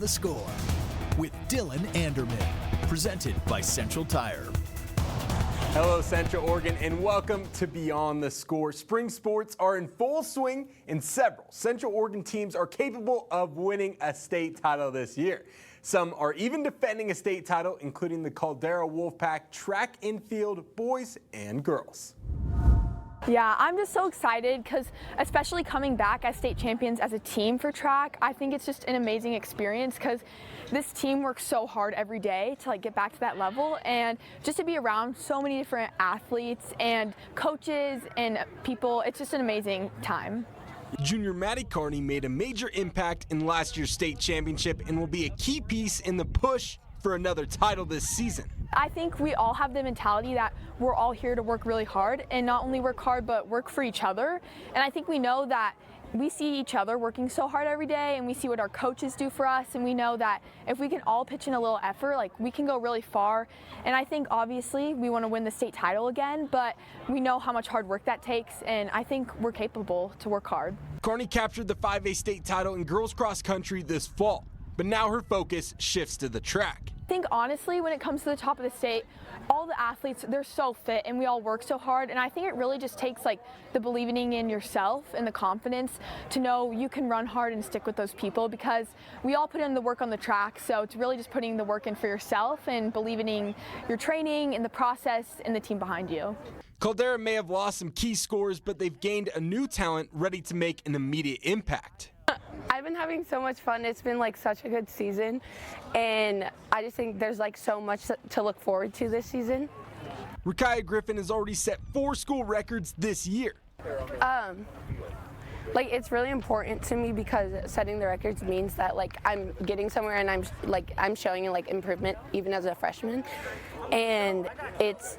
the Score with Dylan Anderman, presented by Central Tire. Hello, Central Oregon, and welcome to Beyond the Score. Spring sports are in full swing, and several Central Oregon teams are capable of winning a state title this year. Some are even defending a state title, including the Caldera Wolfpack track and field boys and girls. Yeah, I'm just so excited because especially coming back as state champions as a team for track, I think it's just an amazing experience because this team works so hard every day to get back to that level, and just to be around so many different athletes and coaches and people, it's just an amazing time. Junior Maddie Carney made a major impact in last year's state championship and will be a key piece in the push for another title this season. I think we all have the mentality that we're all here to work really hard, and not only work hard but work for each other. And I think we know that we see each other working so hard every day, and we see what our coaches do for us, and we know that if we can all pitch in a little effort, we can go really far. And I think obviously we want to win the state title again, but we know how much hard work that takes, and I think we're capable to work hard. Carney captured the 5A state title in girls cross country this fall, but now her focus shifts to the track. I think honestly, when it comes to the top of the state, all the athletes, they're so fit and we all work so hard, and I think it really just takes the believing in yourself and the confidence to know you can run hard and stick with those people, because we all put in the work on the track. So it's really just putting the work in for yourself and believing in your training, in the process, and the team behind you. Caldera may have lost some key scores, but they've gained a new talent ready to make an immediate impact. I've been having so much fun. It's been such a good season, and I just think there's so much to look forward to this season. Rakaya Griffin has already set 4 school records this year. It's really important to me because setting the records means that I'm getting somewhere, and I'm showing improvement even as a freshman, and it's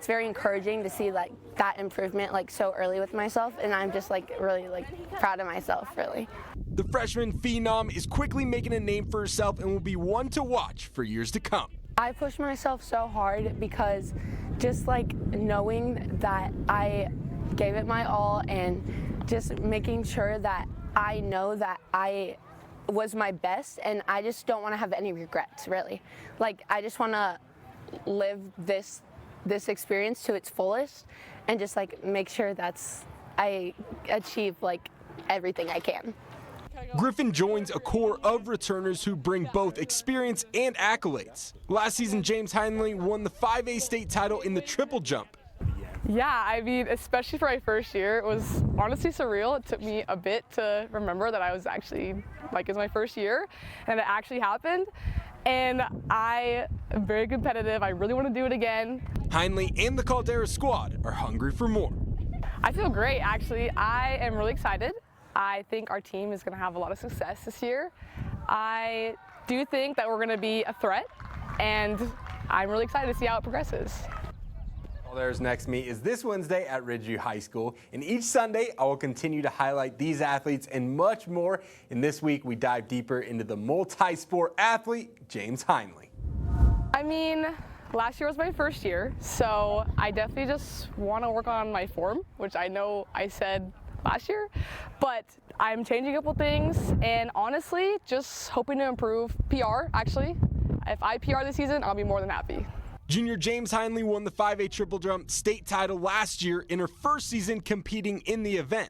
very encouraging to see that improvement so early with myself, and I'm just really proud of myself, really. The freshman phenom is quickly making a name for herself and will be one to watch for years to come. I push myself so hard because just knowing that I gave it my all, and just making sure that I know that I was my best, and I just don't want to have any regrets, really. I just want to live this experience to its fullest, and just make sure I achieve everything I can. Griffin joins a core of returners who bring both experience and accolades. Last season, James Heinly won the 5A state title in the triple jump. Yeah, I mean, especially for my first year, it was honestly surreal. It took me a bit to remember that I was actually, it's my first year, and it actually happened. And I am very competitive. I really want to do it again. Heinly and the Caldera squad are hungry for more. I feel great, actually. I am really excited. I think our team is going to have a lot of success this year. I do think that we're going to be a threat, and I'm really excited to see how it progresses. Caldera's next meet is this Wednesday at Ridgeview High School, and each Sunday I will continue to highlight these athletes and much more. And this week we dive deeper into the multi-sport athlete, James Heinly. I mean, last year was my first year, so I definitely just want to work on my form, which I know I said last year, but I'm changing a couple things, and honestly, just hoping to improve PR, actually. If I PR this season, I'll be more than happy. Junior James Heinly won the 5A triple jump state title last year in her first season competing in the event.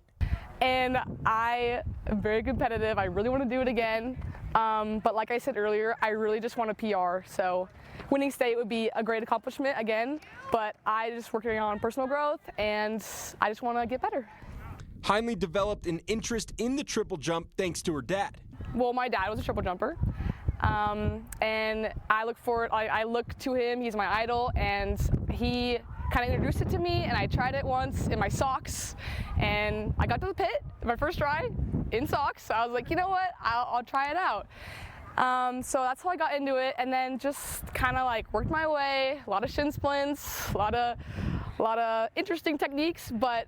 And I am very competitive. I really want to do it again. But like I said earlier, I really just want to PR. So winning state would be a great accomplishment again, but I just working on personal growth, and I just want to get better. Heinly developed an interest in the triple jump thanks to her dad. Well, my dad was a triple jumper. And I look to him, he's my idol, and he kind of introduced it to me, and I tried it once in my socks, and I got to the pit, my first try, in socks. So I was like, you know what, I'll try it out. So that's how I got into it, and then just kind of worked my way, a lot of shin splints, a lot of interesting techniques, but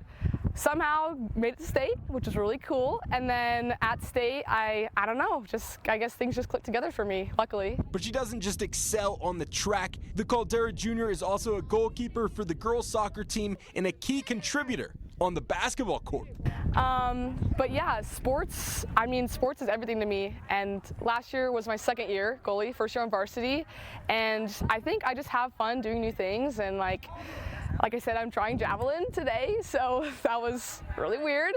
somehow made it to state, which was really cool. And then at state, I don't know, I guess things just clicked together for me, luckily. But she doesn't just excel on the track. The Caldera Junior is also a goalkeeper for the girls soccer team and a key contributor on the basketball court. But yeah, sports is everything to me. And last year was my second year goalie, first year on varsity. And I think I just have fun doing new things. And like I said, I'm trying javelin today, so that was really weird.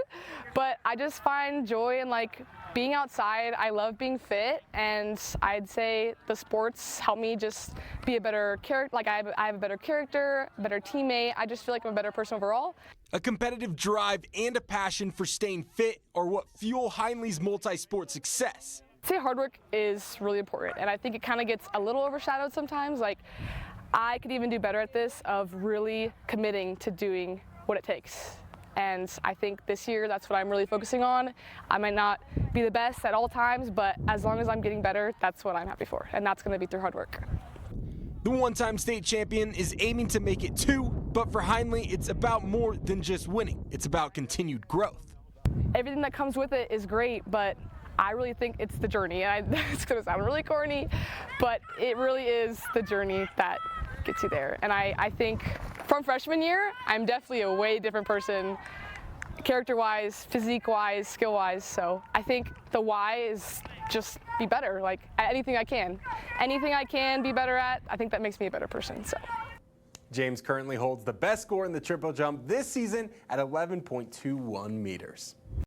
But I just find joy in like being outside. I love being fit, and I'd say the sports help me just be a better character. Like I have a better character, a better teammate. I just feel like I'm a better person overall. A competitive drive and a passion for staying fit are what fuel Heinly's multi-sport success. I'd say hard work is really important, and I think it kind of gets a little overshadowed sometimes. Like I could even do better at this, of really committing to doing what it takes. And I think this year that's what I'm really focusing on. I might not be the best at all times, but as long as I'm getting better, that's what I'm happy for. And that's going to be through hard work. The one-time state champion is aiming to make it 2, but for Heinly, it's about more than just winning. It's about continued growth. Everything that comes with it is great, but I really think it's the journey. And it's going to sound really corny, but it really is the journey that gets you there. And I think from freshman year, I'm definitely a way different person, character-wise, physique-wise, skill-wise. So I think the why is just be better, like at anything I can. Anything I can be better at, I think that makes me a better person. So. James currently holds the best score in the triple jump this season at 11.21 meters.